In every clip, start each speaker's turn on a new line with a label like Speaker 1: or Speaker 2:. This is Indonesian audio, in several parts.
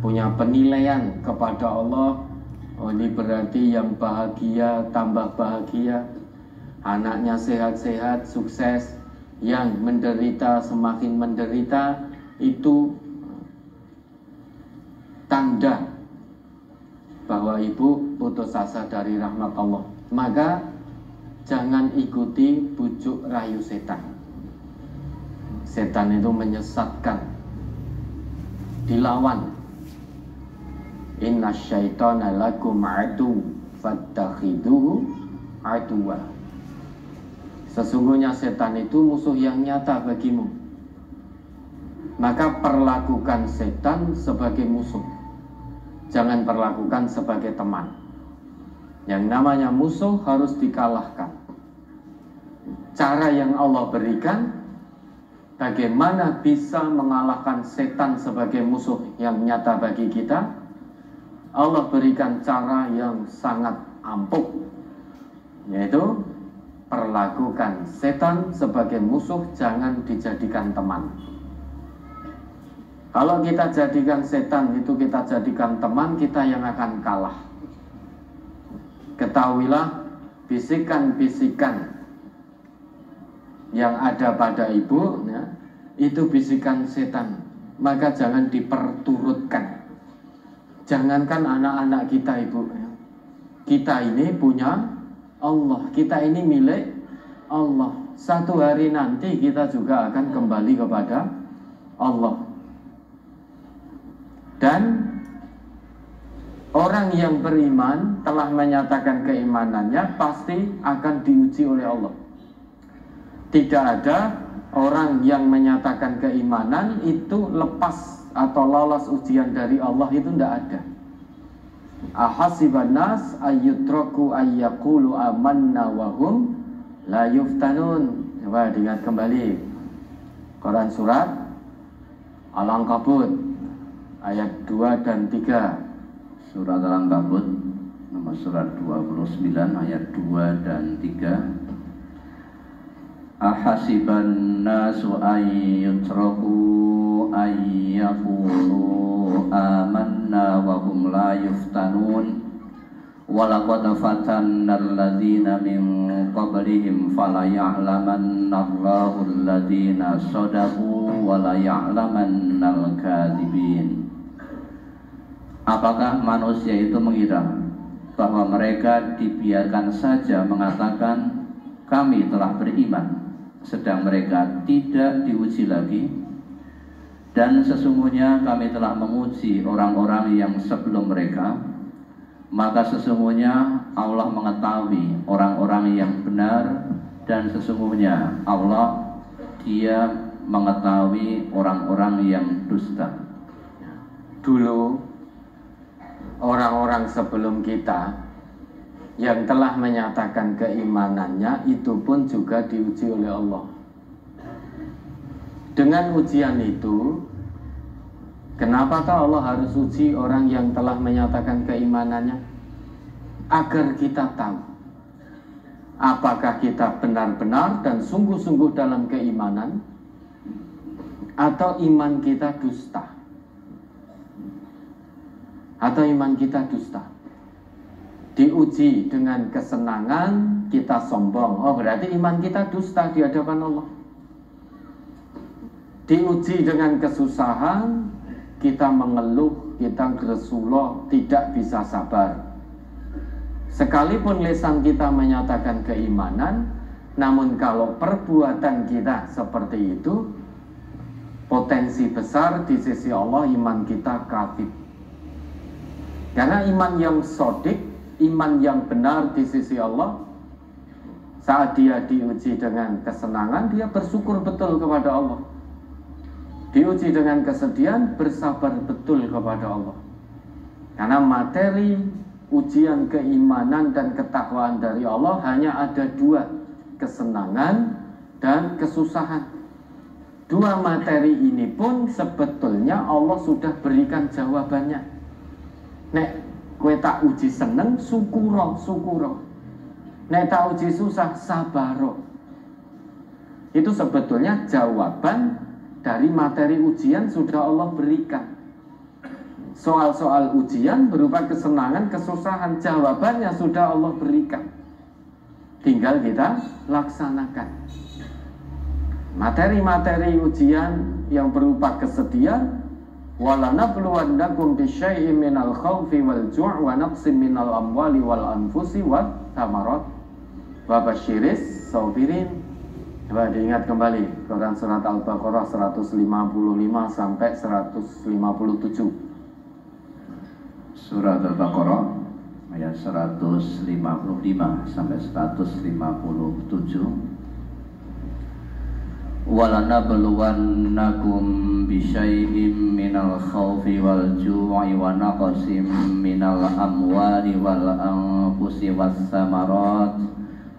Speaker 1: punya penilaian kepada Allah. Oh, ini berarti yang bahagia tambah bahagia, anaknya sehat-sehat, sukses. Yang menderita semakin menderita, itu tanda bahwa ibu putus asa dari rahmat Allah. Maka jangan ikuti bujuk rayu setan. Setan itu menyesatkan, dilawan. Inna syaitana lakum adu fattakhiduhu aduwa. Sesungguhnya setan itu musuh yang nyata bagimu. Maka perlakukan setan sebagai musuh, jangan perlakukan sebagai teman. Yang namanya musuh harus dikalahkan. Cara yang Allah berikan, bagaimana bisa mengalahkan setan sebagai musuh yang nyata bagi kita? Allah berikan cara yang sangat ampuh, yaitu perlakukan setan sebagai musuh, jangan dijadikan teman. Kalau kita jadikan setan itu kita jadikan teman, kita yang akan kalah. Ketahuilah, bisikan-bisikan yang ada pada ibu ya, itu bisikan setan. Maka jangan diperturutkan. Jangankan anak-anak kita ibu, kita ini punya Allah, kita ini milik Allah. Satu hari nanti kita juga akan kembali kepada Allah. Dan orang yang beriman telah menyatakan keimanannya pasti akan diuji oleh Allah. Tidak ada orang yang menyatakan keimanan itu lepas atau lolos ujian dari Allah, itu tidak ada. Ahasiban nas ayyutraku ayyaqulu amanna wa hum la yuftanun. Coba diingat kembali Quran surat Al-Ankabut ayat 2 dan 3.
Speaker 2: Surat Al-Ankabut nomor surat 29 ayat 2 dan 3. Ahasiban nasu ayyutraku ayyaqulu amanna wa hum la yuftanun walaqad fatanna alladhina min qablihim fala ya'lamanna Allahu alladhina sadaqu wa la ya'lamanna al-kadhibin. Apakah manusia itu mengira bahwa mereka dibiarkan saja mengatakan kami telah beriman, sedang mereka tidak diuji lagi? Dan sesungguhnya kami telah menguji orang-orang yang sebelum mereka, maka sesungguhnya Allah mengetahui orang-orang yang benar, dan sesungguhnya Allah Dia mengetahui orang-orang yang dusta.
Speaker 1: Dulu orang-orang sebelum kita yang telah menyatakan keimanannya itu pun juga diuji oleh Allah. Dengan ujian itu, kenapa Allah harus uji orang yang telah menyatakan keimanannya? Agar kita tahu apakah kita benar-benar dan sungguh-sungguh dalam keimanan, atau iman kita dusta. Atau iman kita dusta. Diuji dengan kesenangan, kita sombong. Oh, berarti iman kita dusta di hadapan Allah. Diuji dengan kesusahan, kita mengeluh, kita geresuloh, tidak bisa sabar. Sekalipun lisan kita menyatakan keimanan, namun kalau perbuatan kita seperti itu, potensi besar di sisi Allah iman kita kafir. Karena iman yang sodik, iman yang benar di sisi Allah, saat dia diuji dengan kesenangan, dia bersyukur betul kepada Allah. Diuji dengan kesedihan, bersabar betul kepada Allah. Karena materi ujian keimanan dan ketakwaan dari Allah hanya ada dua, kesenangan dan kesusahan. Dua materi ini pun sebetulnya Allah sudah berikan jawabannya. Nek kowe tak uji seneng, syukuro. Nek tak uji susah, sabaro. Itu sebetulnya jawaban dari materi ujian sudah Allah berikan. soal-soal ujian berupa kesenangan, kesusahan, jawabannya sudah Allah berikan. Tinggal kita laksanakan. Materi-materi ujian yang berupa kesedihan, walanabluwannakum bisyai'im minal khawfi wal ju' wa naqsim minal amwali wal anfusi wat thamarat wa basyiris sabirin. Coba diingat kembali Quran surat Al-Baqarah 155 sampai 157.
Speaker 2: Surat Al-Baqarah ayat 155 sampai 157. Walanabluwannakum bisyai'im minal khawfi wal ju'i wa naqsim minal amwali wal anfusi was samarat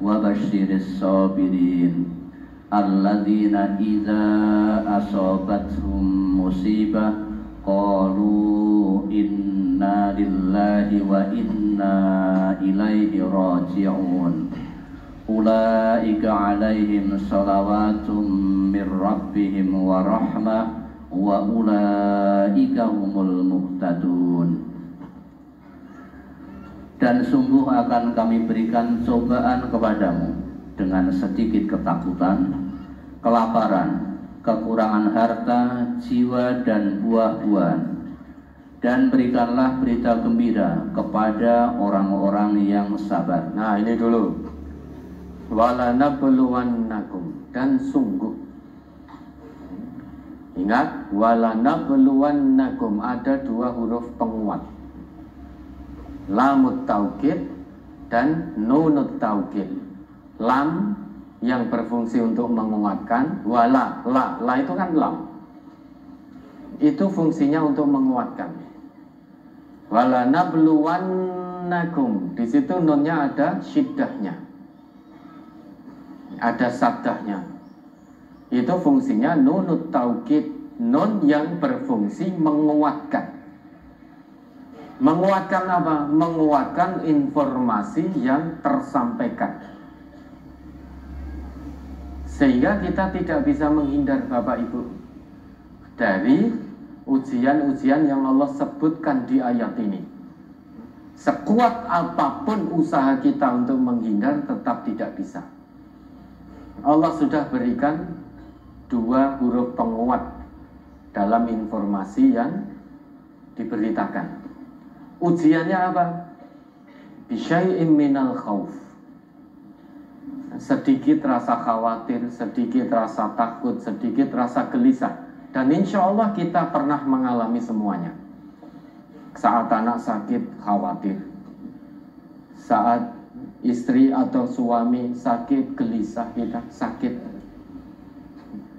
Speaker 2: wa basyiris sabirin alladzina idza asabathum musibah qalu inna lillahi wa inna ilaihi raji'un ulaika alaihim salawatum mir rabbihim wa rahmah wa ulaika humul muhtadun. Dan sungguh akan kami berikan cobaan kepadamu dengan sedikit ketakutan, kelaparan, kekurangan harta, jiwa dan buah-buahan. Dan berikanlah berita gembira kepada orang-orang yang sabar.
Speaker 1: Nah, ini dulu. Walanabluwannakum, dan sungguh. Ingat, walanabluwannakum, ada dua huruf penguat. Lamut taukid dan nunut taukid. Lam yang berfungsi untuk menguatkan, wala, la itu kan lam. Itu fungsinya untuk menguatkan. Walanabluwannakum, di situ nunnya ada syiddahnya, ada saddahnya. Itu fungsinya nunut taukid, nun yang berfungsi menguatkan. Menguatkan apa? Menguatkan informasi yang tersampaikan, sehingga kita tidak bisa menghindar Bapak Ibu dari ujian-ujian yang Allah sebutkan di ayat ini. Sekuat apapun usaha kita untuk menghindar, tetap tidak bisa. Allah sudah berikan dua huruf penguat dalam informasi yang diberitakan. Ujiannya apa? Bisyai'im minal khawf, sedikit rasa khawatir, sedikit rasa takut, sedikit rasa gelisah. Dan insya Allah kita pernah mengalami semuanya. Saat anak sakit, khawatir. Saat istri atau suami sakit, gelisah kita, sakit.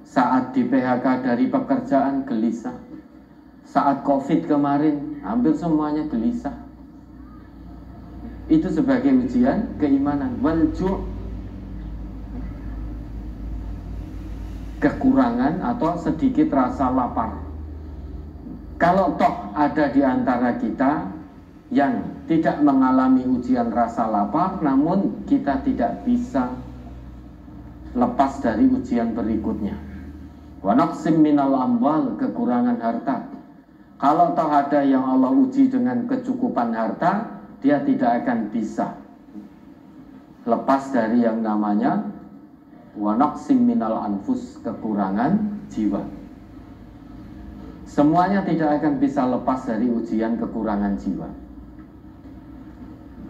Speaker 1: Saat di PHK dari pekerjaan, gelisah. Saat COVID kemarin, hampir semuanya gelisah. Itu sebagai ujian keimanan. Wal ju', kekurangan atau sedikit rasa lapar. Kalau toh ada di antara kita yang tidak mengalami ujian rasa lapar, namun kita tidak bisa lepas dari ujian berikutnya. Wa naqsim minal amwal, kekurangan harta. Kalau toh ada yang Allah uji dengan kecukupan harta, dia tidak akan bisa lepas dari yang namanya wa naqsim minal anfus, kekurangan jiwa. Semuanya tidak akan bisa lepas dari ujian kekurangan jiwa.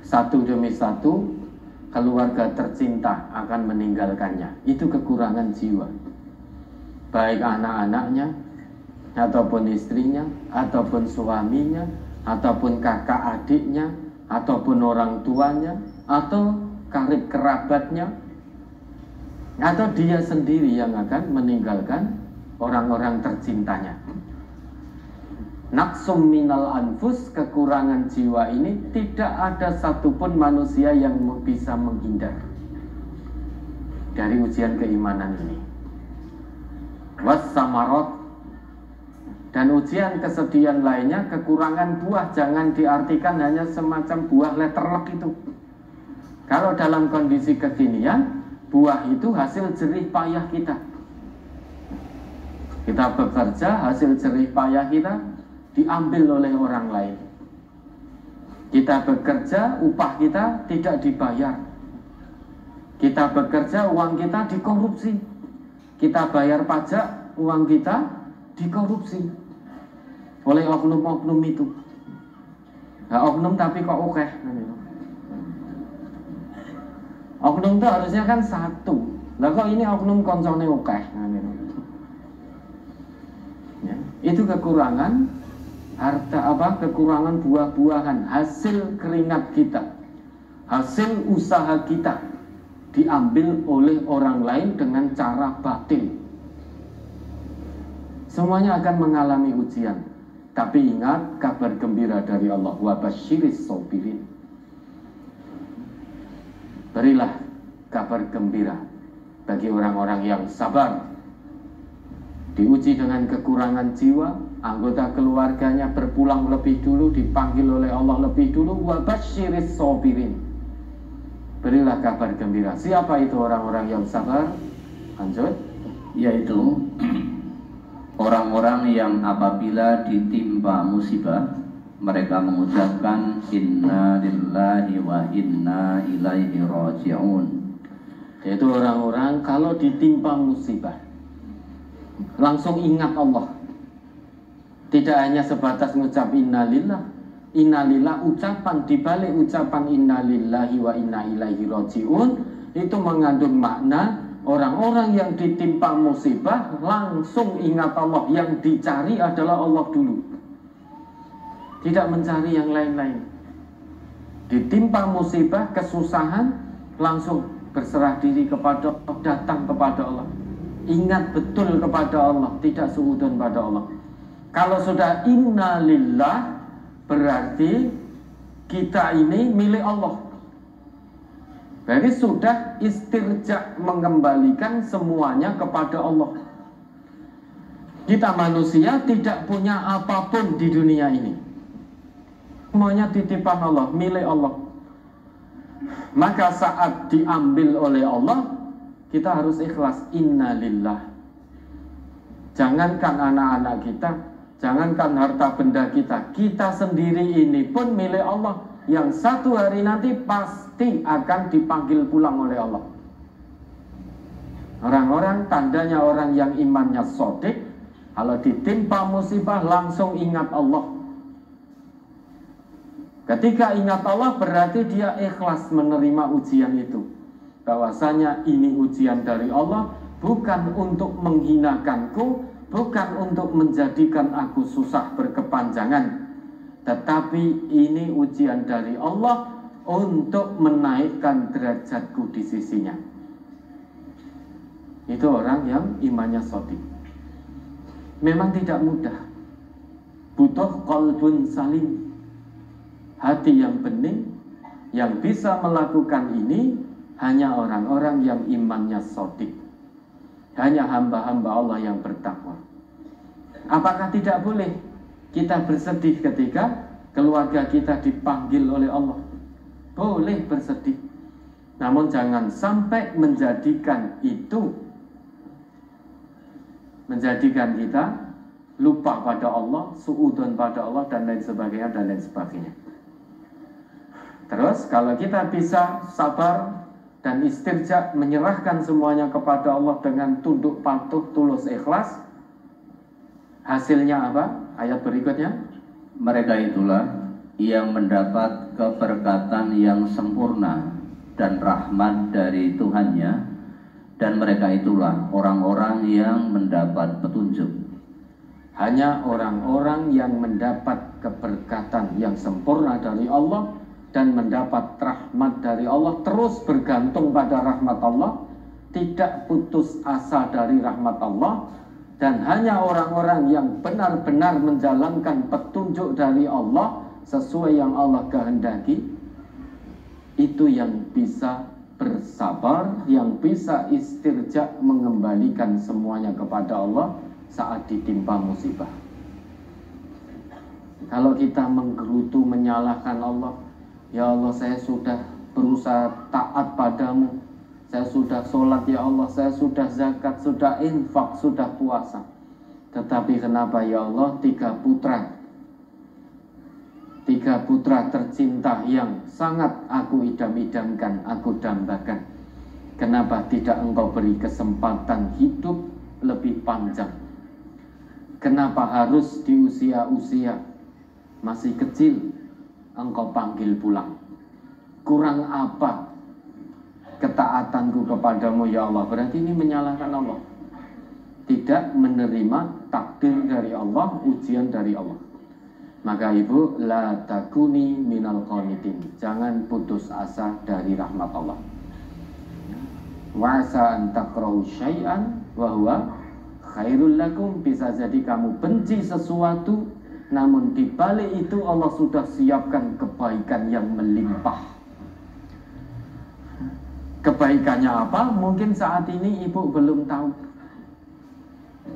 Speaker 1: Satu demi satu keluarga tercinta akan meninggalkannya. Itu kekurangan jiwa. Baik anak-anaknya, ataupun istrinya, ataupun suaminya, ataupun kakak adiknya, ataupun orang tuanya, atau karib kerabatnya, atau dia sendiri yang akan meninggalkan orang-orang tercintanya. Naqsum minal anfus, kekurangan jiwa ini tidak ada satupun manusia yang bisa menghindar dari ujian keimanan ini. Was-samarot, dan ujian kesedihan lainnya, kekurangan buah. Jangan diartikan hanya semacam buah letterlek itu. Kalau dalam kondisi kekinian, buah itu hasil jerih payah kita. Kita bekerja, hasil jerih payah kita. diambil oleh orang lain. Kita bekerja, upah kita tidak dibayar. Kita bekerja, uang kita dikorupsi. Kita bayar pajak, uang kita dikorupsi oleh oknum-oknum itu. Nah, oknum tapi kok oke. Oknum itu harusnya kan satu. Lah kok ini oknum koncone oke. Ya, itu kekurangan harta kekurangan buah-buahan, hasil keringat kita, hasil usaha kita diambil oleh orang lain dengan cara batil. Semuanya akan mengalami ujian. Tapi ingat kabar gembira dari Allah, wa basyiris sabirin. Berilah kabar gembira bagi orang-orang yang sabar. Diuji dengan kekurangan jiwa, anggota keluarganya berpulang lebih dulu, dipanggil oleh Allah lebih dulu, wa basyiris sabirin. Berilah kabar gembira. Siapa itu orang-orang yang sabar? Lanjut.
Speaker 2: Yaitu orang-orang yang apabila ditimpa musibah, mereka mengucapkan inna lillahi wa inna ilaihi raji'un.
Speaker 1: Yaitu orang-orang kalau ditimpa musibah langsung ingat Allah. Tidak hanya sebatas mengucap innalillah. Innalillah, ucapan dibalik ucapan innalillahi wa inna ilaihi raji'un itu mengandung makna orang-orang yang ditimpa musibah langsung ingat Allah. Yang dicari adalah Allah dulu, tidak mencari yang lain-lain. Ditimpa musibah, kesusahan, langsung berserah diri kepada Allah, datang kepada Allah, ingat betul kepada Allah, tidak suudon pada Allah. Kalau sudah innalillah, berarti kita ini milik Allah. Berarti sudah istirja, mengembalikan semuanya kepada Allah. Kita manusia tidak punya apapun di dunia ini. Semuanya titipan Allah, milik Allah. Maka saat diambil oleh Allah, kita harus ikhlas, innalillah. Jangankan anak-anak kita, jangankan harta benda kita, kita sendiri ini pun milik Allah, yang satu hari nanti pasti akan dipanggil pulang oleh Allah. Orang-orang, tandanya orang yang imannya shadiq, kalau ditimpa musibah langsung ingat Allah. Ketika ingat Allah berarti dia ikhlas menerima ujian itu, bahwasanya ini ujian dari Allah, bukan untuk menghinakanku, bukan untuk menjadikan aku susah berkepanjangan, tetapi ini ujian dari Allah untuk menaikkan derajatku di sisinya. Itu orang yang imannya shadiq. Memang tidak mudah, butuh qalbun salim, hati yang bening. Yang bisa melakukan ini hanya orang-orang yang imannya shadiq, hanya hamba-hamba Allah yang bertakwa. Apakah tidak boleh kita bersedih ketika keluarga kita dipanggil oleh Allah? Boleh bersedih, namun jangan sampai menjadikan itu menjadikan kita lupa pada Allah, suudon pada Allah, dan lain sebagainya, dan lain sebagainya. Terus kalau kita bisa sabar dan istirja, menyerahkan semuanya kepada Allah dengan tunduk patuh, tulus, ikhlas, hasilnya apa? Ayat berikutnya,
Speaker 2: mereka itulah yang mendapat keberkatan yang sempurna dan rahmat dari Tuhannya, dan mereka itulah orang-orang yang mendapat petunjuk.
Speaker 1: Hanya orang-orang yang mendapat keberkatan yang sempurna dari Allah dan mendapat rahmat dari Allah, terus bergantung pada rahmat Allah, tidak putus asa dari rahmat Allah, dan hanya orang-orang yang benar-benar menjalankan petunjuk dari Allah sesuai yang Allah kehendaki, itu yang bisa bersabar, yang bisa istirja, mengembalikan semuanya kepada Allah saat ditimpa musibah. Kalau kita menggerutu, menyalahkan Allah, ya Allah, saya sudah berusaha taat padamu, saya sudah sholat ya Allah, saya sudah zakat, sudah infak, sudah puasa, tetapi kenapa ya Allah 3 putra 3 putra tercinta yang sangat aku idam-idamkan, aku dambakan. Kenapa tidak engkau beri kesempatan hidup lebih panjang? Kenapa harus di usia-usia masih kecil engkau panggil pulang? Kurang apa ketaatanku kepadamu ya Allah? Berarti ini menyalahkan Allah. Tidak menerima takdir dari Allah, ujian dari Allah. Maka ibu, la takuni minal qanitin. Jangan putus asa dari rahmat Allah. Wa asa an takrahu syai'an wa huwa khairul lakum. Bisa jadi kamu benci sesuatu, namun di balik itu Allah sudah siapkan kebaikan yang melimpah. Kebaikannya apa? Mungkin saat ini ibu belum tahu.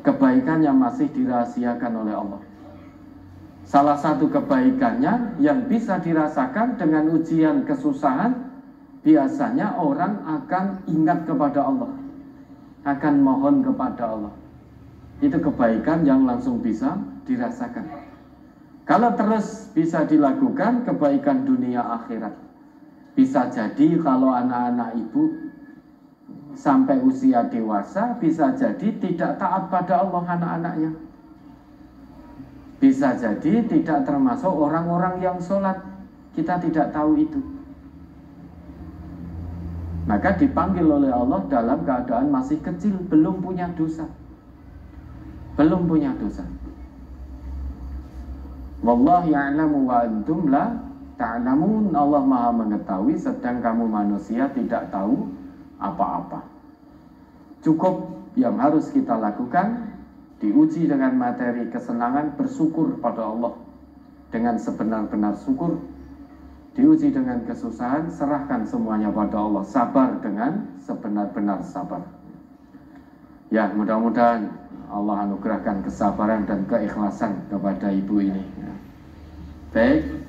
Speaker 1: Kebaikannya masih dirahasiakan oleh Allah. Salah satu kebaikannya yang bisa dirasakan dengan ujian kesusahan, biasanya orang akan ingat kepada Allah, akan mohon kepada Allah. Itu kebaikan yang langsung bisa dirasakan. Kalau terus bisa dilakukan, kebaikan dunia akhirat. Bisa jadi kalau anak-anak ibu sampai usia dewasa, bisa jadi tidak taat pada Allah anak-anaknya. Bisa jadi tidak termasuk orang-orang yang sholat. Kita tidak tahu itu. Maka dipanggil oleh Allah dalam keadaan masih kecil, belum punya dosa. Belum punya dosa. Wallahu ya'lamu wa antum la ta'lamun. Allah Maha mengetahui, sedang kamu manusia tidak tahu apa-apa. Cukup yang harus kita lakukan, diuji dengan materi kesenangan, bersyukur pada Allah dengan sebenar-benar syukur. Diuji dengan kesusahan, serahkan semuanya pada Allah. Sabar dengan sebenar-benar sabar. Ya, mudah-mudahan Allah anugerahkan kesabaran dan keikhlasan kepada ibu ini. Baik.